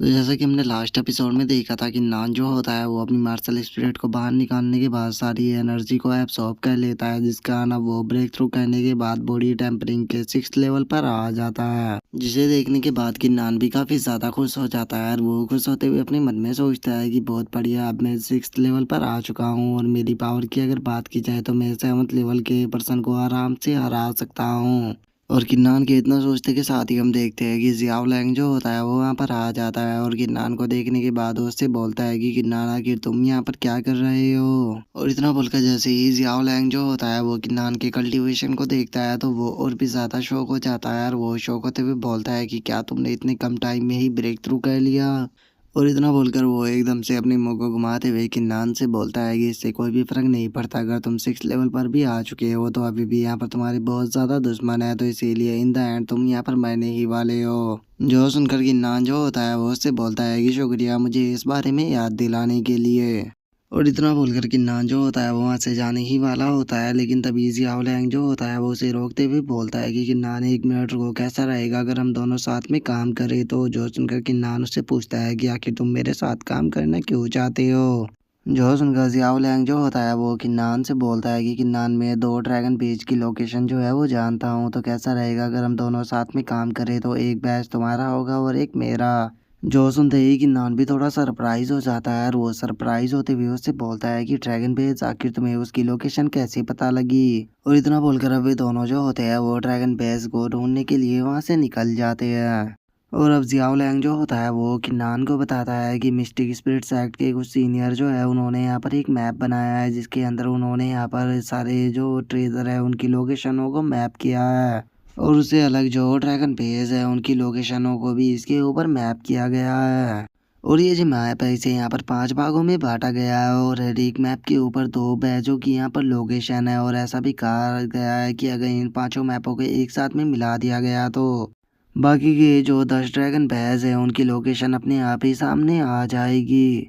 तो जैसा कि हमने लास्ट एपिसोड में देखा था कि नान जो होता है वो अपनी मार्शल स्पिरिट को बाहर निकालने के बाद सारी एनर्जी को एब्सॉर्ब कर लेता है, जिसका ना वो ब्रेक थ्रू करने के बाद बॉडी टेम्परिंग के 6th लेवल पर आ जाता है। जिसे देखने के बाद कि नान भी काफी ज्यादा खुश हो जाता है और वो खुश होते हुए अपने मन में सोचता है कि बहुत बढ़िया, अब मैं 6th लेवल पर आ चुका हूँ और मेरी पावर की अगर बात की जाए तो मैं 7th लेवल के पर्सन को आराम से हरा सकता हूँ। और किन्नान के इतना सोचने के साथ ही हम देखते हैं कि जियाओ लैंग जो होता है वो वहाँ पर आ जाता है और किन्नान को देखने के बाद वो उससे बोलता है कि किन्नान आखिर तुम यहाँ पर क्या कर रहे हो। और इतना बोलकर जैसे ही जियाओ लैंग जो होता है वो किन्नान के कल्टीवेशन को देखता है तो वो और भी ज़्यादा शौक हो जाता है और वो शौक होते हुए बोलता है कि क्या तुमने इतने कम टाइम में ही ब्रेक थ्रू कर लिया। और इतना बोलकर वो एकदम से अपनी मुंह को घुमाते हुए किन्नान से बोलता है कि इससे कोई भी फर्क नहीं पड़ता, अगर तुम 6th लेवल पर भी आ चुके हो तो अभी भी यहाँ पर तुम्हारे बहुत ज़्यादा दुश्मन है, तो इसीलिए इन द एंड तुम यहाँ पर मरने ही वाले हो। जो सुनकर किन्नान जो होता है वो उससे बोलता है कि शुक्रिया मुझे इस बारे में याद दिलाने के लिए। और इतना बोलकर किन्नान जो होता है वो वहाँ से जाने ही वाला होता है, लेकिन तभी जियाओ लैंग जो होता है वो उसे रोकते हुए बोलता है कि किन्नान 1 मिनट रुको, कैसा रहेगा अगर हम दोनों साथ में काम करें। तो जो सुनकर किन्नान उससे पूछता है कि आखिर तुम मेरे साथ काम करना क्यों चाहते हो। जो सुनकर जियाओ लैंग जो होता है वो किन्नान से बोलता है कि किन्नान, मैं 2 ड्रैगन बीच की लोकेशन जो है वो जानता हूँ, तो कैसा रहेगा अगर हम दोनों साथ में काम करें, तो एक बैच तुम्हारा होगा और एक मेरा। जो सुनते ही किन्नान भी थोड़ा सरप्राइज हो जाता है और वो सरप्राइज होते हुए उससे बोलता है कि ड्रैगन बेस आखिर तुम्हें उसकी लोकेशन कैसे पता लगी। और इतना बोलकर अभी दोनों जो होते हैं वो ड्रैगन बेस को ढूंढने के लिए वहां से निकल जाते हैं। और अब जियाओ लैंग जो होता है वो किन्नान को बताता है कि मिस्टिक स्पिरिट्स एक्ट के कुछ सीनियर जो है उन्होंने यहाँ पर एक मैप बनाया है, जिसके अंदर उन्होंने यहाँ पर सारे जो ट्रेजर है उनकी लोकेशनों को मैप किया है। और उससे अलग जो ड्रैगन पेज है उनकी लोकेशनों को भी इसके ऊपर मैप किया गया है। और ये जो मैप है इसे यहाँ पर 5 भागों में बांटा गया है और हर एक मैप के ऊपर 2 बैचों की यहाँ पर लोकेशन है। और ऐसा भी कहा गया है कि अगर इन 5 मैपों को एक साथ में मिला दिया गया तो बाकी के जो 10 ड्रैगन बैज है उनकी लोकेशन अपने आप ही सामने आ जाएगी।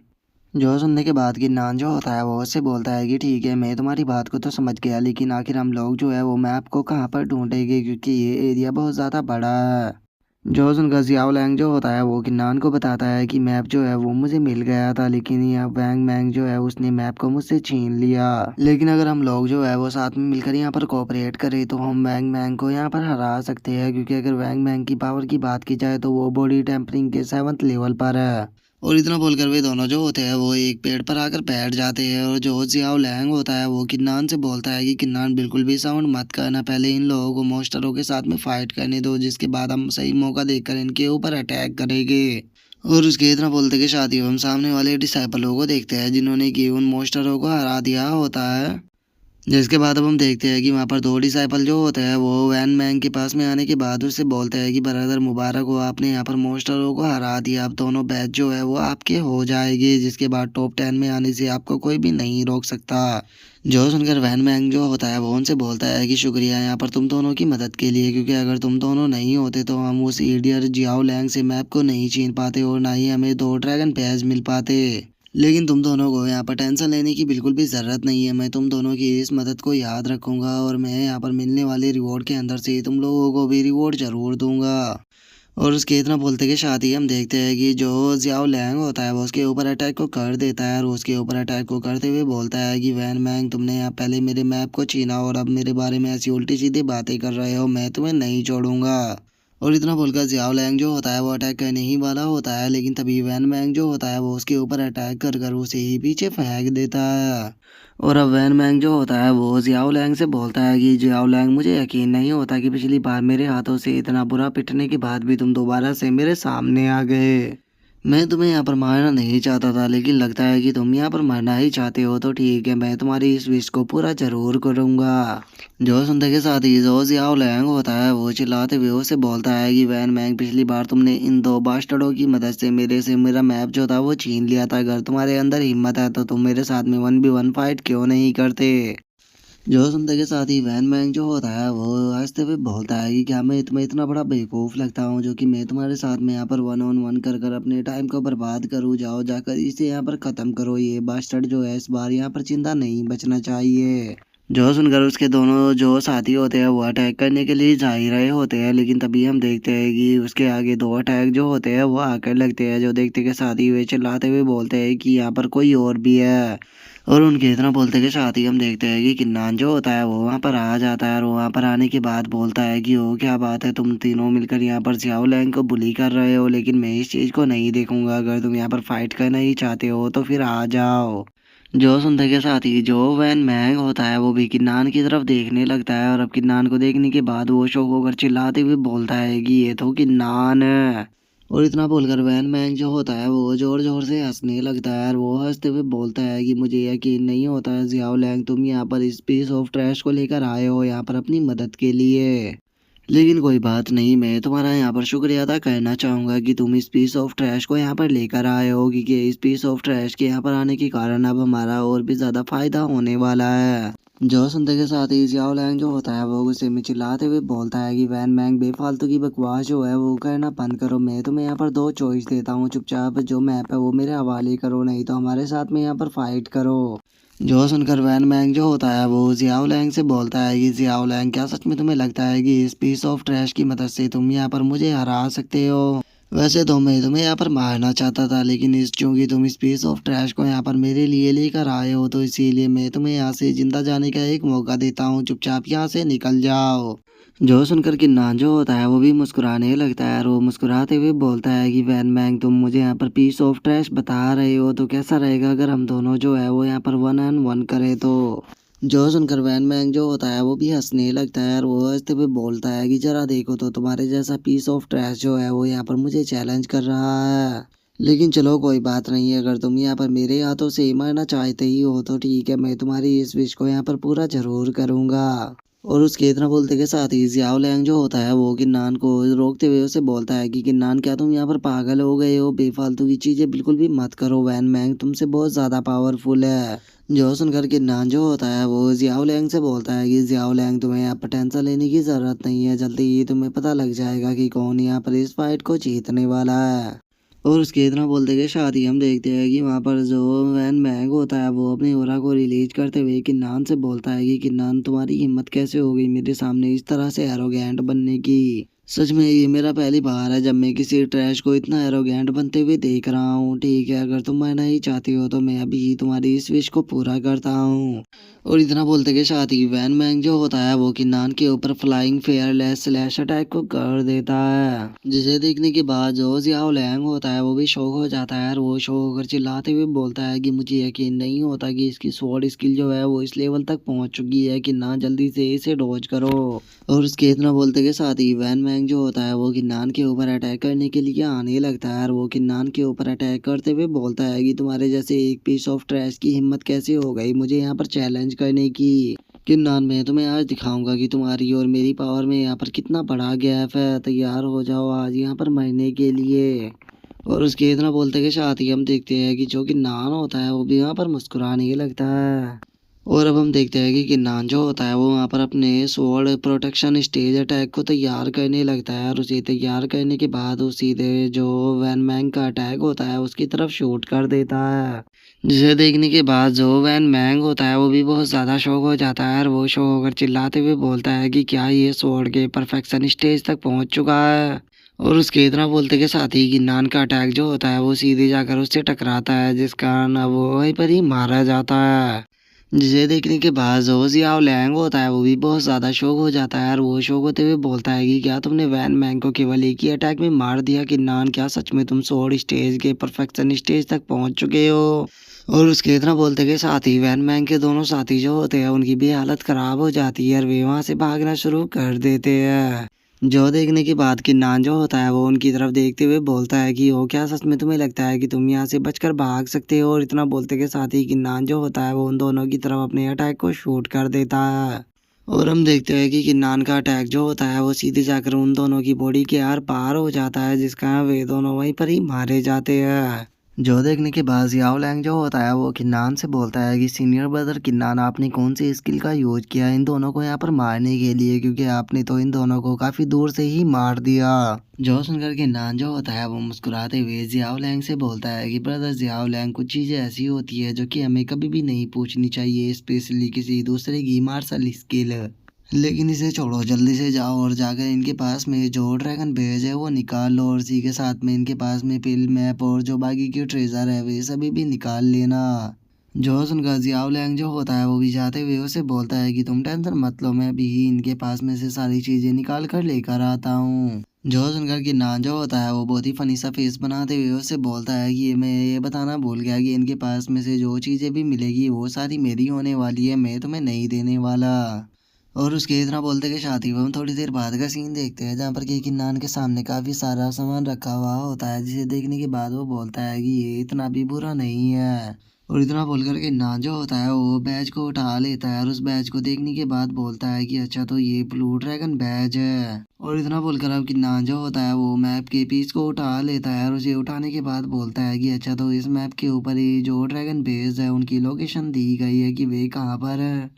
जो सुनने के बाद किन्नान जो होता है वो उससे बोलता है कि ठीक है, मैं तुम्हारी बात को तो समझ गया, लेकिन आखिर हम लोग जो है वो मैप को कहाँ पर ढूंढेंगे, क्योंकि ये एरिया बहुत ज़्यादा बड़ा है। जो सुनकर जियाओ लैंग जो होता है वो किन्नान को बताता है कि मैप जो है वो मुझे मिल गया था, लेकिन यह वैंग मैंग जो है उसने मैप को मुझसे छीन लिया। लेकिन अगर हम लोग जो है वो साथ में मिलकर यहाँ पर कोऑपरेट करें तो हम वैंग मैंग को यहाँ पर हरा सकते हैं, क्योंकि अगर वैंग मैंग की पावर की बात की जाए तो वो बॉडी टेम्परिंग के 7th लेवल पर है। और इतना बोलकर वे दोनों जो होते हैं वो एक पेड़ पर आकर बैठ जाते हैं। और जो जियाओ लैंग होता है वो किन्नान से बोलता है कि किन्नान बिल्कुल भी साउंड मत करना, पहले इन लोगों को मॉन्स्टरों के साथ में फाइट करने दो, जिसके बाद हम सही मौका देखकर इनके ऊपर अटैक करेंगे। और उसके इतना बोलते के साथ ही हम सामने वाले डिसाइपलों को देखते हैं जिन्होंने कि उन मॉन्स्टरों को हरा दिया होता है। जिसके बाद अब हम देखते हैं कि वहाँ पर 2 डिसाइपल जो होते हैं वो वैन मैन के पास में आने के बाद उससे बोलते हैं कि ब्रदर मुबारक हो, आपने यहाँ पर मॉन्स्टरों को हरा दिया, अब दोनों बैच जो है वो आपके हो जाएगी, जिसके बाद टॉप 10 में आने से आपको कोई भी नहीं रोक सकता। जो सुनकर वैन मैंग जो होता है वो उनसे बोलता है कि शुक्रिया यहाँ पर तुम दोनों की मदद के लिए, क्योंकि अगर तुम दोनों नहीं होते तो हम उस इडियट जियाओ लैंग से मैप को नहीं छीन पाते और ना ही हमें 2 ड्रैगन पैज मिल पाते। लेकिन तुम दोनों को यहाँ पर टेंशन लेने की बिल्कुल भी ज़रूरत नहीं है, मैं तुम दोनों की इस मदद को याद रखूंगा और मैं यहाँ पर मिलने वाले रिवॉर्ड के अंदर से तुम लोगों को भी रिवॉर्ड ज़रूर दूंगा। और उसके इतना बोलते के साथ ही हम देखते हैं कि जो जियाओ लैंग होता है वो उसके ऊपर अटैक को कर देता है और उसके ऊपर अटैक को करते हुए बोलता है कि वैन मैंग, तुमने यहाँ पहले मेरे मैप को छीना और अब मेरे बारे में ऐसी उल्टी सीधी बातें कर रहे हो, मैं तुम्हें नहीं छोड़ूंगा। और इतना बोलकर जियाओ लैंग जो होता है वो अटैक करने ही वाला होता है, लेकिन तभी वैन मैंग जो होता है वो उसके ऊपर अटैक कर कर उसे ही पीछे फेंक देता है। और अब वैन मैंग जो होता है वो जियाओ लैंग से बोलता है कि जियाओ लैंग, मुझे यकीन नहीं होता कि पिछली बार मेरे हाथों से इतना बुरा पिटने के बाद भी तुम दोबारा से मेरे सामने आ गए। मैं तुम्हें यहाँ पर मारना नहीं चाहता था, लेकिन लगता है कि तुम यहाँ पर मरना ही चाहते हो, तो ठीक है, मैं तुम्हारी इस विश को पूरा जरूर करूँगा। जो सुनते के साथ ही जो जियाओ लैंग होता है वो चिल्लाते हुए उसे बोलता है कि वैन मैंग, पिछली बार तुमने इन 2 बास्टर्डों की मदद से मेरा मैप जो था वो छीन लिया था, अगर तुम्हारे अंदर हिम्मत है तो तुम मेरे साथ में 1v1 फाइट क्यों नहीं करते। जो सुनते के साथ ही वैन मैंग जो होता है वो हंसते हुए बोलता है कि क्या मैं तुम्हें इतना बड़ा बेवकूफ़ लगता हूँ जो कि मैं तुम्हारे साथ में यहाँ पर 1-on-1 कर कर अपने टाइम को बर्बाद करूँ। जाओ जाकर इसे यहाँ पर ख़त्म करो, ये बास्टर्ड जो है इस बार यहाँ पर जिंदा नहीं बचना चाहिए। जो सुनकर उसके दोनों जो साथी होते हैं वो अटैक करने के लिए जा ही रहे होते हैं, लेकिन तभी हम देखते हैं कि उसके आगे दो अटैक जो होते हैं वो आकर लगते हैं। जो देखते के साथ ही वे चिल्लाते हुए बोलते हैं कि यहाँ पर कोई और भी है। और उनके इतना बोलते के साथ ही हम देखते हैं कि किन्नान जो होता है वो वहाँ पर आ जाता है, और वहाँ पर आने के बाद बोलता है कि ओ क्या बात है, तुम तीनों मिलकर यहाँ पर जियाओ लैंग को बुली कर रहे हो, लेकिन मैं इस चीज़ को नहीं देखूंगा। अगर तुम यहाँ पर फाइट करना ही चाहते हो तो फिर आ जाओ। जो सुनते के साथ ही जो वैन मैंग होता है वो भी किन्नान की तरफ देखने लगता है, और अब किन्नान को देखने के बाद वो शौक होकर चिल्लाते हुए बोलता है कि ये तो किन्नान है। और इतना बोलकर वैन मैंग जो होता है वो जोर जोर से हंसने लगता है, और वो हंसते हुए बोलता है कि मुझे यकीन नहीं होता है जियाओ लैंग, तुम यहाँ पर इस पीस ऑफ ट्रैश को लेकर आए हो यहाँ पर अपनी मदद के लिए। लेकिन कोई बात नहीं, मैं तुम्हारा यहाँ पर शुक्रिया अदा करना चाहूँगा कि तुम इस पीस ऑफ ट्रैश को यहाँ पर लेकर आए हो, क्योंकि इस पीस ऑफ ट्रैश के यहाँ पर आने के कारण अब हमारा और भी ज़्यादा फायदा होने वाला है। जो सुनते के साथ ही जियाओ लैंग जो होता है वो गुस्से में चिल्लाते हुए बोलता है कि वैन मैंग बेफालतू की बकवास जो है वो करना बंद करो। मैं तुम्हें यहाँ पर दो चॉइस देता हूँ, चुपचाप जो मैप है वो मेरे हवाले करो, नहीं तो हमारे साथ में यहाँ पर फाइट करो। जो सुनकर वैन मैंग जो होता है वो जियाओ लैंग से बोलता है कि जियाओ लैंग, क्या सच में तुम्हें लगता है कि इस पीस ऑफ ट्रैश की मदद से तुम यहाँ पर मुझे हरा सकते हो? वैसे तो मैं तुम्हें यहाँ पर मारना चाहता था, लेकिन इस चूंकि तुम इस पीस ऑफ ट्रैश को यहाँ पर मेरे लिए लेकर आए हो तो इसीलिए मैं तुम्हें यहाँ से जिंदा जाने का एक मौका देता हूँ, चुपचाप यहाँ से निकल जाओ। जो सुनकर किन्नान जो होता है वो भी मुस्कुराने लगता है, और वो मुस्कुराते हुए बोलता है कि वैन मैंग, तुम मुझे यहाँ पर पीस ऑफ ट्रैश बता रहे हो तो कैसा रहेगा अगर हम दोनों जो है वो यहाँ पर 1-on-1 करें तो। जो सुनकर वैन मैंग जो होता है वो भी हंसने लगता है, और वो हंसते हुए बोलता है कि जरा देखो तो तुम्हारे जैसा पीस ऑफ ट्रैश जो है वो यहाँ पर मुझे चैलेंज कर रहा है। लेकिन चलो कोई बात नहीं, अगर तुम यहाँ पर मेरे हाथों से ही मरना चाहते ही हो तो ठीक है, मैं तुम्हारी इस विश को यहाँ पर पूरा जरूर करूँगा। और उसके इतना बोलते के साथ ही जियाओ लैंग जो होता है वो किन्नान को रोकते हुए उसे बोलता है कि किन्नान, क्या तुम यहाँ पर पागल हो गए हो? बेफालतू की चीजें बिल्कुल भी मत करो, वैन मैंग तुमसे बहुत ज्यादा पावरफुल है। जो सुनकर किन्नान जो होता है वो जियाओ लैंग से बोलता है कि जियाओ लैंग, तुम्हें यहाँ पर टेंशन लेने की जरूरत नहीं है, जल्दी ही तुम्हें पता लग जाएगा कि कौन यहाँ पर इस फाइट को जीतने वाला है। और उसके इतना बोलते के साथ ही हम देखते हैं कि वहाँ पर जो वैन मैंग होता है वो अपनी ओरा को रिलीज करते हुए किन्नान से बोलता है कि किन्नान, तुम्हारी हिम्मत कैसे हो गई मेरे सामने इस तरह से एरोगेंट बनने की? सच में ये मेरा पहली बार है जब मैं किसी ट्रैश को इतना एरोगेंट बनते हुए देख रहा हूँ। ठीक है, अगर तुम मरना ही चाहती हो तो मैं अभी ही तुम्हारी इस विश को पूरा करता हूँ। और इतना बोलते के साथ ही वैन मैंग जो होता है वो किन्नान के ऊपर फ्लाइंग फेयरलेस स्लैश अटैक को कर देता है, जिसे देखने के बाद जो जियाओ लैंग होता है वो भी शौक हो जाता है, और वो शौक होकर चिल्लाते हुए बोलता है कि मुझे यकीन नहीं होता कि इसकी स्वॉर्ड स्किल जो है वो इस लेवल तक पहुंच चुकी है, कि ना जल्दी से इसे डॉज करो। और उसके इतना बोलते के साथ ही वैन मैंग जो होता है वो किन्नान के ऊपर अटैक करने के लिए आने लगता है, और वो किन्नान के ऊपर अटैक करते हुए बोलता है कि तुम्हारे जैसे एक पीस ऑफ ट्रैश की हिम्मत कैसे हो गई मुझे यहाँ पर चैलेंज करने की? किन्नान, मैं तुम्हें आज दिखाऊंगा कि तुम्हारी और मेरी पावर में यहाँ पर कितना बड़ा गैप है। तैयार हो जाओ आज यहाँ पर मरने के लिए। और उसके इतना बोलते के साथ ही हम देखते हैं कि जो किन्नान होता है वो भी यहाँ पर मुस्कुराने लगता है। और अब हम देखते हैं कि किन्नान जो होता है वो वहाँ पर अपने स्वॉर्ड प्रोटेक्शन स्टेज अटैक को तैयार करने लगता है, और उसे तैयार करने के बाद वो सीधे जो वैन मैंग का अटैक होता है उसकी तरफ शूट कर देता है, जिसे देखने के बाद जो वैन मैंग होता है वो भी बहुत ज़्यादा शौक हो जाता है, और वो शौक होकर चिल्लाते हुए बोलता है कि क्या ये स्वॉर्ड के परफेक्शन स्टेज तक पहुँच चुका है? और उसके इतना बोलते के साथ ही किन्नान का अटैक जो होता है वो सीधे जाकर उससे टकराता है, जिस कारण अब वो वहीं पर ही मारा जाता है, जिसे देखने के बाद जो जियाओ लैंग होता है वो भी बहुत ज़्यादा शौक हो जाता है, और वो शौक होते हुए बोलता है कि क्या तुमने वैन मैंग को केवल एक ही अटैक में मार दिया? किन्नान, क्या सच में तुम स्वॉर्ड स्टेज के परफेक्शन स्टेज तक पहुंच चुके हो? और उसके इतना बोलते के साथ ही वैन मैंग के दोनों साथी जो होते हैं उनकी भी हालत खराब हो जाती है, और वे वहाँ से भागना शुरू कर देते हैं। जो देखने के बाद किन्नान जो होता है वो उनकी तरफ देखते हुए बोलता है कि ओ क्या सच में तुम्हें लगता है कि तुम यहाँ से बचकर भाग सकते हो? और इतना बोलते के साथ ही किन्नान जो होता है वो उन दोनों की तरफ अपने अटैक को शूट कर देता है। और हम देखते हैं कि किन्नान का अटैक जो होता है वो सीधे जाकर उन दोनों की बॉडी के आर पार हो जाता है, जिसका वे दोनों वहीं पर ही मारे जाते हैं। जो देखने के बाद जियाओ लैंग जो होता है वो किन्नान से बोलता है कि सीनियर ब्रदर किन्नान आपने कौन सी स्किल का यूज किया इन दोनों को यहाँ पर मारने के लिए, क्योंकि आपने तो इन दोनों को काफी दूर से ही मार दिया। जो सुनकर किन्नान जो होता है वो मुस्कुराते हुए जियाओ लैंग से बोलता है कि ब्रदर जियाओ लैंग, कुछ चीजें ऐसी होती है जो कि हमें कभी भी नहीं पूछनी चाहिए, स्पेशली किसी दूसरे की मार्शल स्किल। लेकिन इसे छोड़ो, जल्दी से जाओ और जाकर इनके पास में जो ड्रैगन भेज है वो निकाल लो, और इसी के साथ में इनके पास में पिल मैप और जो बाकी के ट्रेजर है वे सभी भी निकाल लेना। जो सुनकर जियाओ लैंग जो होता है वो भी जाते हुए उसे बोलता है कि तुम टेंशन मत लो, मैं अभी ही इनके पास में से सारी चीजें निकाल कर लेकर आता हूँ। जो सुनकर कि ना जो होता है वो बहुत ही फनी सा फेस बनाते हुए उससे बोलता है कि मैं ये बताना भूल गया कि इनके पास में से जो चीजें भी मिलेगी वो सारी मेरी होने वाली है, मैं तुम्हें नहीं देने वाला। और उसके इतना बोलते के शादी में हम थोड़ी देर बाद का सीन देखते हैं, जहाँ पर कि किन्नान के सामने काफी सारा सामान रखा हुआ होता है, जिसे देखने के बाद वो बोलता है कि ये इतना भी बुरा नहीं है। और इतना बोलकर किन्नान जो होता है वो बैज को उठा लेता है, और उस बैज को देखने के बाद बोलता है कि अच्छा तो ये ब्लू ड्रैगन बैज है। और इतना बोलकर अब किन्नान जो होता है वो मैप के पीस को उठा लेता है, और उसे उठाने के बाद बोलता है कि अच्छा तो इस मैप के ऊपर ही जो ड्रैगन बेस है उनकी लोकेशन दी गई है कि वे कहाँ पर है।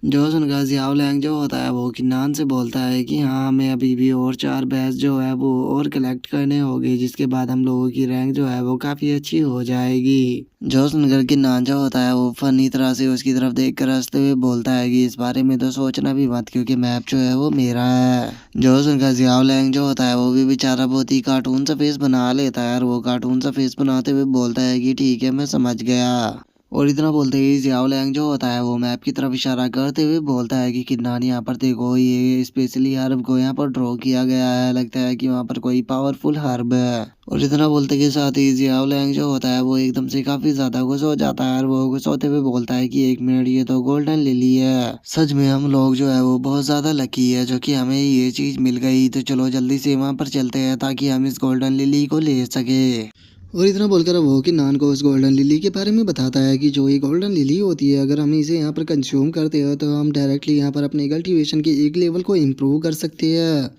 जो सुनकर जियाओ लैंग जो होता है वो किन्नान से बोलता है कि हाँ हमें अभी भी और 4 बैच जो है वो और कलेक्ट करने होंगे, जिसके बाद हम लोगों की रैंक जो है वो काफ़ी अच्छी हो जाएगी। जो सुनकर किन्नान जो होता है वो फनी तरह से उसकी तरफ देख कर हंसते हुए बोलता है कि इस बारे में तो सोचना भी मत, क्योंकि मैप जो है वो मेरा है। जो सुनकर जियाओ लैंग जो होता है वो भी बेचारा बहुत ही कार्टून सा फेस बना लेता है, और वो कार्टून सा फेस बनाते हुए बोलता है कि ठीक है मैं समझ गया। और इतना बोलते ही जियाओ लैंग जो होता है वो मैप की तरफ इशारा करते हुए बोलता है कि किन्नान यहाँ पर देखो, ये स्पेशली हर्ब को यहाँ पर ड्रॉ किया गया है, लगता है कि वहाँ पर कोई पावरफुल हर्ब है। और इतना बोलते के साथ ही जियाओ लैंग जो होता है वो एकदम से काफी ज्यादा खुश हो जाता है, और वो खुश होते हुए बोलता है कि 1 मिनट, ये तो गोल्डन लिली है, सच में हम लोग जो है वो बहुत ज्यादा लकी है जो कि हमें ये चीज मिल गई, तो चलो जल्दी से वहाँ पर चलते हैं ताकि हम इस गोल्डन लिली को ले सके। और इतना बोलकर अब वो किन्नान को उस गोल्डन लिली के बारे में बताता है कि जो ये गोल्डन लिली होती है, अगर हम इसे यहाँ पर कंज्यूम करते हैं तो हम डायरेक्टली यहाँ पर अपने कल्टीवेशन के एक लेवल को इम्प्रूव कर सकते हैं।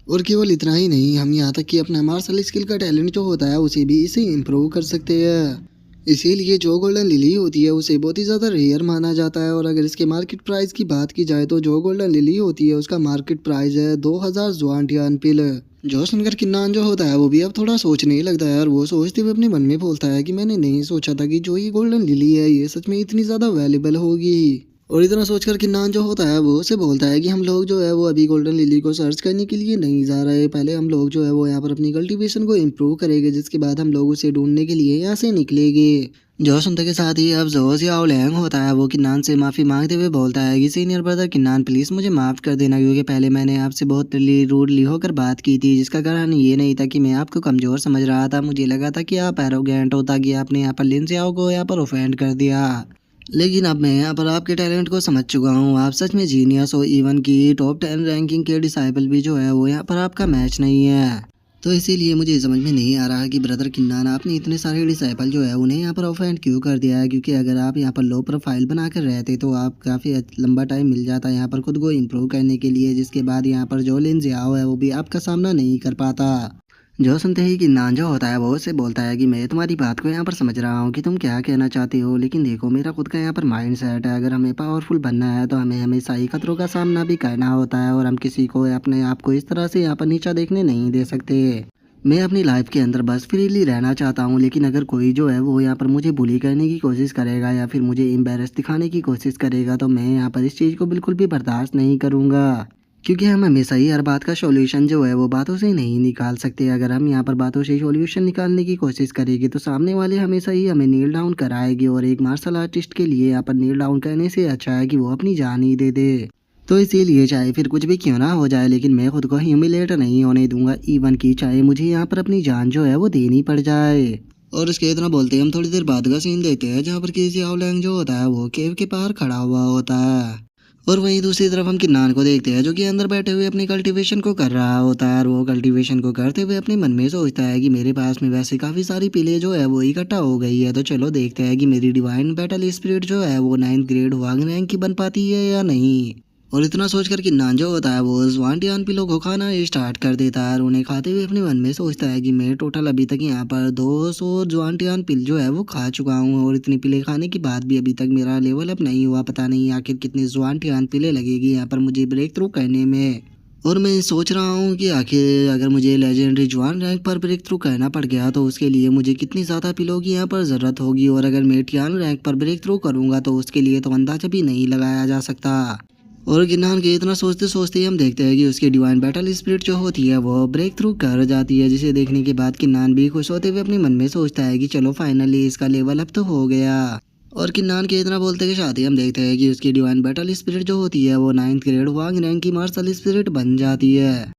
और केवल इतना ही नहीं, हम यहाँ तक कि अपना मार्शल स्किल का टैलेंट जो होता है उसे भी इसे इम्प्रूव कर सकते हैं। इसीलिए जो गोल्डन लिली होती है उसे बहुत ही ज़्यादा रेयर माना जाता है। और अगर इसके मार्केट प्राइस की बात की जाए तो जो गोल्डन लिली होती है उसका मार्केट प्राइस है 2000 जुआन पिल। जो सुनकर किन्नान जो होता है वो भी अब थोड़ा सोचने लगता है, और वो सोचते हुए अपने मन में बोलता है कि मैंने नहीं सोचा था कि जो ये गोल्डन लिली है ये सच में इतनी ज़्यादा वैल्यूबल होगी। और इतना सोचकर किन्नान जो होता है वो उसे बोलता है कि हम लोग जो है वो अभी गोल्डन लिली को सर्च करने के लिए नहीं जा रहे, पहले हम लोग जो है वो यहाँ पर अपनी कल्टीवेशन को इम्प्रूव करेंगे, जिसके बाद हम लोग उसे ढूंढने के लिए यहाँ से निकलेंगे। जो सुनते के साथ ही अब जो जियाओ लैंग होता है वो किन्नान से माफ़ी मांगते हुए बोलता है कि सीनियर ब्रदर किन्नान प्लीज़ मुझे माफ़ कर देना, क्योंकि पहले मैंने आपसे बहुत रूडली होकर बात की थी, जिसका कारण ये नहीं था कि मैं आपको कमज़ोर समझ रहा था, मुझे लगा था कि आप एरोगेंट हो, ताकि आपने यहाँ पर लिन जियाओ को यहाँ पर ऑफेंड कर दिया। लेकिन अब मैं यहाँ पर आपके टैलेंट को समझ चुका हूँ, आप सच में जीनियस हो, इवन की टॉप 10 रैंकिंग के डिसाइपल भी जो है वो यहाँ पर आपका मैच नहीं है। तो इसीलिए मुझे समझ में नहीं आ रहा कि ब्रदर किन्नान आपने इतने सारे डिसाइपल जो है उन्हें यहाँ पर ऑफेंड क्यों कर दिया है, क्योंकि अगर आप यहाँ पर लो प्रोफाइल बनाकर रहते तो आप काफ़ी लंबा टाइम मिल जाता यहाँ पर खुद को इम्प्रूव करने के लिए, जिसके बाद यहाँ पर जो लिन जियाओ है वो भी आपका सामना नहीं कर पाता। जो सुनते ही किन्नान जो होता है वो उससे बोलता है कि मैं तुम्हारी बात को यहाँ पर समझ रहा हूँ कि तुम क्या कहना चाहते हो, लेकिन देखो मेरा खुद का यहाँ पर माइंड सेट है, अगर हमें पावरफुल बनना है तो हमें हमेशा ही खतरों का सामना भी करना होता है, और हम किसी को अपने आप को इस तरह से यहाँ पर नीचा देखने नहीं दे सकते। मैं अपनी लाइफ के अंदर बस फ्रीली रहना चाहता हूँ, लेकिन अगर कोई जो है वो यहाँ पर मुझे बुली करने की कोशिश करेगा या फिर मुझे एम्बेरस दिखाने की कोशिश करेगा तो मैं यहाँ पर इस चीज़ को बिल्कुल भी बर्दाश्त नहीं करूँगा, क्योंकि हम हमेशा ही हर बात का सॉल्यूशन जो है वो बातों से नहीं निकाल सकते। अगर हम यहाँ पर बातों से सॉल्यूशन निकालने की कोशिश करेंगे तो सामने वाले हमेशा ही हमें नील डाउन कराएंगे, और एक मार्शल आर्टिस्ट के लिए यहाँ पर नील डाउन करने से अच्छा है कि वो अपनी जान ही दे दे। तो इसीलिए चाहे फिर कुछ भी क्यों ना हो जाए, लेकिन मैं खुद को ह्यूमिलेट नहीं होने दूंगा, इवन की चाहे मुझे यहाँ पर अपनी जान जो है वो देनी पड़ जाए। और इसके इतना बोलते हम थोड़ी देर बाद का सीन देखते हैं, जहाँ पर जियाओ लैंग जो होता है वो केव के बाहर खड़ा हुआ होता है, और वहीं दूसरी तरफ हम किन्नान को देखते हैं जो कि अंदर बैठे हुए अपनी कल्टीवेशन को कर रहा होता है, और वो कल्टीवेशन को करते हुए अपने मन में सोचता है कि मेरे पास में वैसे काफ़ी सारी पीले जो है वो इकट्ठा हो गई है, तो चलो देखते हैं कि मेरी डिवाइन बैटल स्पिरिट जो है वो 9th ग्रेड वांग रैंक की बन पाती है या नहीं। और इतना सोचकर कि नान जो होता है वो उस वांटियान पिलो को खाना स्टार्ट कर देता है और उन्हें खाते हुए अपने मन में सोचता है कि मैं टोटल अभी तक यहाँ पर 200 ज्वांटियान पिल जो है वो खा चुका हूँ और इतनी पिले खाने के बाद भी अभी तक मेरा लेवल अप नहीं हुआ। पता नहीं आखिर कितनी ज्वांटियान पिले लगेगी यहाँ पर मुझे ब्रेक थ्रू करने में। और मैं सोच रहा हूँ कि आखिर अगर मुझे लेजेंडरी जवान रैंक पर ब्रेक थ्रू करना पड़ गया तो उसके लिए मुझे कितनी ज़्यादा पिलों की यहाँ पर ज़रूरत होगी और अगर मैं टियान रैंक पर ब्रेक थ्रू करूँगा तो उसके लिए तो अंदाजा भी नहीं लगाया जा सकता। और गिनान के इतना सोचते सोचते हम देखते हैं कि उसकी डिवाइन बैटल स्पिरिट जो होती है वो ब्रेक थ्रू कर जाती है, जिसे देखने के बाद किन्नान भी खुश होते हुए अपने मन में सोचता है कि चलो फाइनली इसका लेवल अप तो हो गया। और किन्नान के इतना बोलते के साथ ही हम देखते हैं कि उसकी डिवाइन बैटल स्पिरिट जो होती है वो 9th ग्रेड वांग रैंक की मार्शल स्पिरिट बन जाती है।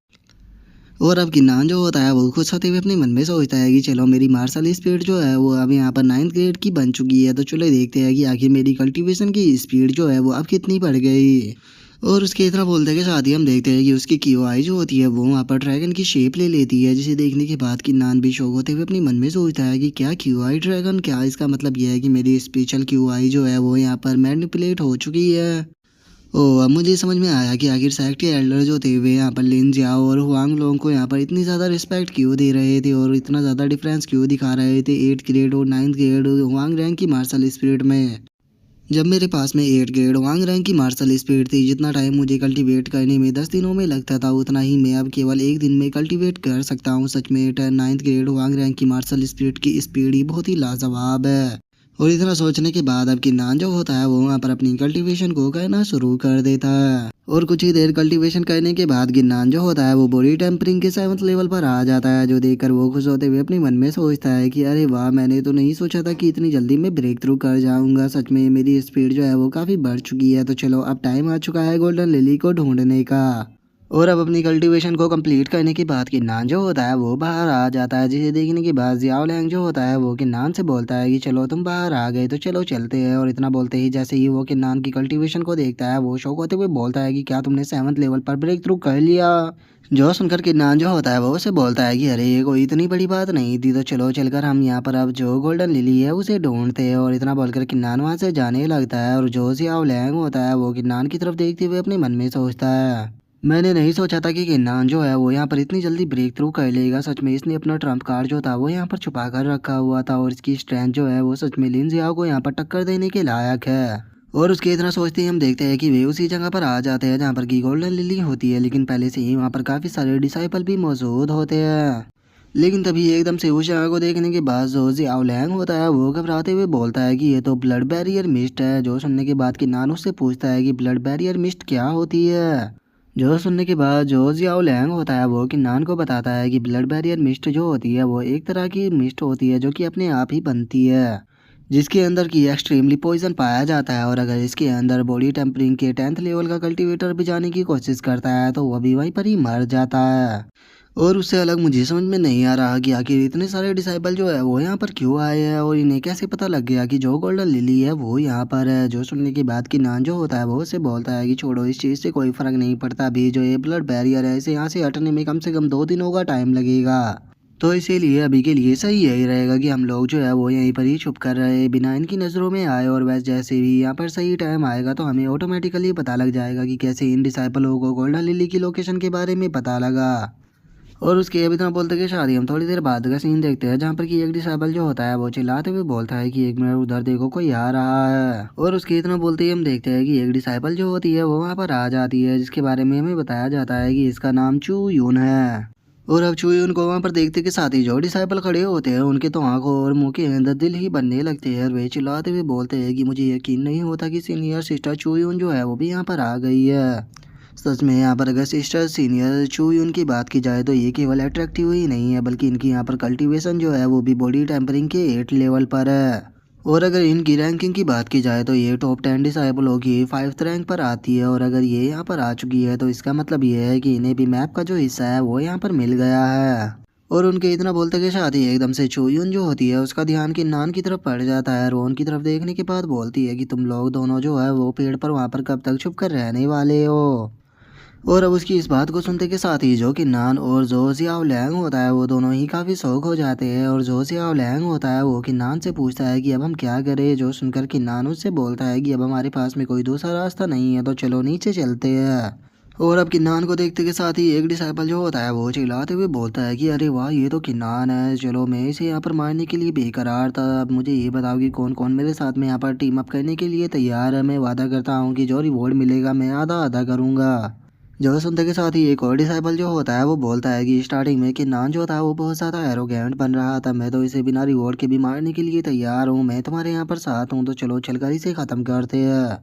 और अब किन्नान जो होता है वो खुश होते हुए अपने मन में सोचता है कि चलो मेरी मार्शल स्पीड जो है वो अब यहाँ पर 9th ग्रेड की बन चुकी है, तो चलो देखते हैं कि आखिर मेरी कल्टीवेशन की स्पीड जो है वो अब कितनी बढ़ गई। और उसके इतना बोलते के साथ ही हम देखते हैं कि उसकी क्यूआई जो होती है वो वहाँ पर ड्रैगन की शेप ले लेती है, जिसे देखने के बाद किन्नान भी शौक होते हुए अपने मन में सोचता है कि क्या क्यूआई ड्रैगन, क्या इसका मतलब यह है कि मेरी स्पेशल क्यूआई जो है वो यहाँ पर मैनिपुलेट हो चुकी है। ओह! अब मुझे समझ में आया कि आखिर सेक्टी एल्डर जो थे वे यहाँ पर लिन जियाओ और हुआंग लोंग को यहाँ पर इतनी ज़्यादा रिस्पेक्ट क्यों दे रहे थे और इतना ज़्यादा डिफरेंस क्यों दिखा रहे थे 8th ग्रेड और 9th ग्रेड हुआंग रैंक की मार्शल स्पिरिट में। जब मेरे पास में 8th ग्रेड हुआंग रैंक की मार्शल स्पिरिट थी, जितना टाइम मुझे कल्टीवेट करने में 10 दिनों में लगता था उतना ही मैं अब केवल 1 दिन में कल्टीवेट कर सकता हूँ। सच में 9th ग्रेड हुआंग रैंक की मार्शल स्पिरिट की स्पीड ही बहुत ही लाजवाब है। और इतना सोचने के बाद अब किन्नान जो होता है वो वहाँ पर अपनी कल्टीवेशन को करना शुरू कर देता है। और कुछ ही देर कल्टीवेशन करने के बाद गिन्नान जो होता है वो बॉडी टेम्परिंग के 7th लेवल पर आ जाता है, जो देखकर वो खुश होते हुए अपने मन में सोचता है कि अरे वाह, मैंने तो नहीं सोचा था कि इतनी जल्दी मैं ब्रेक थ्रू कर जाऊंगा। सच में मेरी स्पीड जो है वो काफ़ी बढ़ चुकी है। तो चलो अब टाइम आ चुका है गोल्डन लिली को ढूंढने का। और अब अपनी कल्टीवेशन को कंप्लीट करने के बाद किन्नान जो होता है वो बाहर आ जाता है, जिसे देखने के बाद जियाओ लैंग जो होता है वो किन्नान से बोलता है कि चलो तुम बाहर आ गए तो चलो चलते हैं। और इतना बोलते ही जैसे ही वो किन्नान की कल्टीवेशन को देखता है वो शौक होते हुए बोलता है कि क्या तुमने 7th लेवल पर ब्रेक थ्रू कर लिया। जो सुनकर किन्नान जो होता है वो उसे बोलता है कि अरे ये कोई इतनी बड़ी बात नहीं थी, तो चलो चलकर हम यहाँ पर अब जो गोल्डन लिली है उसे ढूंढते हैं। और इतना बोलकर किन्नान वहाँ से जाने लगता है और जो जियाओ लैंग होता है वो किन्नान की तरफ देखते हुए अपने मन में सोचता है, मैंने नहीं सोचा था कि किन्नान जो है वो यहाँ पर इतनी जल्दी ब्रेक थ्रू कर लेगा। सच में इसने अपना ट्रम्प कार्ड जो था वो यहाँ पर छुपा कर रखा हुआ था और इसकी स्ट्रेंथ जो है वो सच में लिन जियाओ को यहाँ पर टक्कर देने के लायक है। और उसके इतना सोचते ही हम देखते हैं कि वे उसी जगह पर आ जाते हैं जहाँ पर की गोल्डन लिली होती है, लेकिन पहले से ही वहाँ पर काफ़ी सारे डिसाइपल भी मौजूद होते हैं। लेकिन तभी एकदम से उस जगह को देखने के बाद जो जियाओ लैंग होता है वो घबराते हुए बोलता है कि ये तो ब्लड बैरियर मिस्ट है। जो सुनने के बाद किन्नान उससे पूछता है कि ब्लड बैरियर मिस्ट क्या होती है। जो सुनने के बाद जो जियाओ लैंग होता है वो किन्नान को बताता है कि ब्लड बैरियर मिस्ट जो होती है वो एक तरह की मिस्ट होती है जो कि अपने आप ही बनती है, जिसके अंदर की एक्सट्रीमली पॉइजन पाया जाता है। और अगर इसके अंदर बॉडी टेम्परिंग के 10th लेवल का कल्टीवेटर भी जाने की कोशिश करता है तो वह भी वहीं पर ही मर जाता है। और उससे अलग मुझे समझ में नहीं आ रहा कि आखिर इतने सारे डिसाइबल जो है वो यहाँ पर क्यों आए हैं और इन्हें कैसे पता लग गया कि जो गोल्डन लिली है वो यहाँ पर है। जो सुनने के बाद किन्नान जो होता है वो उससे बोलता है कि छोड़ो, इस चीज़ से कोई फर्क नहीं पड़ता। अभी जो ये ब्लड बैरियर है इसे यहाँ से हटने में कम से कम 2 दिनों का टाइम लगेगा, तो इसीलिए अभी के लिए सही यही रहेगा कि हम लोग जो है वो यहीं पर ही छुप कर रहे बिना इनकी नज़रों में आए। और वैसे जैसे भी यहाँ पर सही टाइम आएगा तो हमें ऑटोमेटिकली पता लग जाएगा कि कैसे इन डिसाइपलों को गोल्डन लिली की लोकेशन के बारे में पता लगा। और उसके अभी इतना बोलते कि शादी हम थोड़ी देर बाद का सीन देखते हैं जहाँ पर कि एक डिसाइबल जो होता है वो चिल्लाते हुए बोलता है कि 1 मिनट उधर देखो कोई आ रहा है। और उसके इतना बोलते ही हम देखते हैं कि एक डिसाइबल जो होती है वो वहाँ पर आ जाती है, जिसके बारे में हमें बताया जाता है कि इसका नाम चू यून है। और अब चू यून को वहाँ पर देखते के साथ ही जो डिसाइबल खड़े होते हैं उनके तो आंखों और मुंह के अंदर दिल ही बनने लगते हैं और वे चिल्लाते हुए बोलते हैं कि मुझे यकीन नहीं होता कि सीनियर सिस्टर चू यून जो है वो भी यहाँ पर आ गई है। सच में यहाँ पर अगर सिस्टर सीनियर चू यून की बात की जाए तो ये केवल अट्रैक्टिव ही नहीं है बल्कि इनकी यहाँ पर कल्टीवेशन जो है वो भी बॉडी टेम्परिंग के 8 लेवल पर है। और अगर इनकी रैंकिंग की बात की जाए तो ये टॉप 10 डिसाइबलों की 5th रैंक पर आती है। और अगर ये यहाँ पर आ चुकी है तो इसका मतलब ये है कि इन्हें भी मैप का जो हिस्सा है वो यहाँ पर मिल गया है। और उनके इतना बोलते के साथ ही एकदम से चोयून जो होती है उसका ध्यान किन्नान की तरफ पड़ जाता है। रोन की तरफ देखने के बाद बोलती है कि तुम लोग दोनों जो है वो पेड़ पर वहाँ पर कब तक छुप कर रहने वाले हो। और अब उसकी इस बात को सुनते के साथ ही जो किन्नान और जो जियाओ लैंग होता है वो दोनों ही काफ़ी शौक हो जाते हैं। और जो जियाओ लैंग होता है वो किन्नान से पूछता है कि अब हम क्या करें। जो सुनकर किन्नान उससे बोलता है कि अब हमारे पास में कोई दूसरा रास्ता नहीं है, तो चलो नीचे चलते हैं। और अब किन्नान को देखते के साथ ही एक डिसाइपल जो होता है वो चिल्लाते हुए बोलता है कि अरे वाह, ये तो किन्नान है, चलो मैं इसे यहाँ पर मारने के लिए बेकरार था। अब मुझे ये बताओ कि कौन कौन मेरे साथ में यहाँ पर टीम अप करने के लिए तैयार है। मैं वादा करता हूँ कि जो रिवॉर्ड मिलेगा मैं आधा आधा करूँगा। जो सुनते के साथ ही एक और डिसाइपल जो होता है वो बोलता है कि स्टार्टिंग में किन्नान जो था वो बहुत ज़्यादा एरोगेंट बन रहा था, मैं तो इसे बिना रिवॉर्ड के भी मारने के लिए तैयार हूँ, मैं तुम्हारे यहाँ पर साथ हूँ, तो चलो चलकर इसे ख़त्म करते हैं।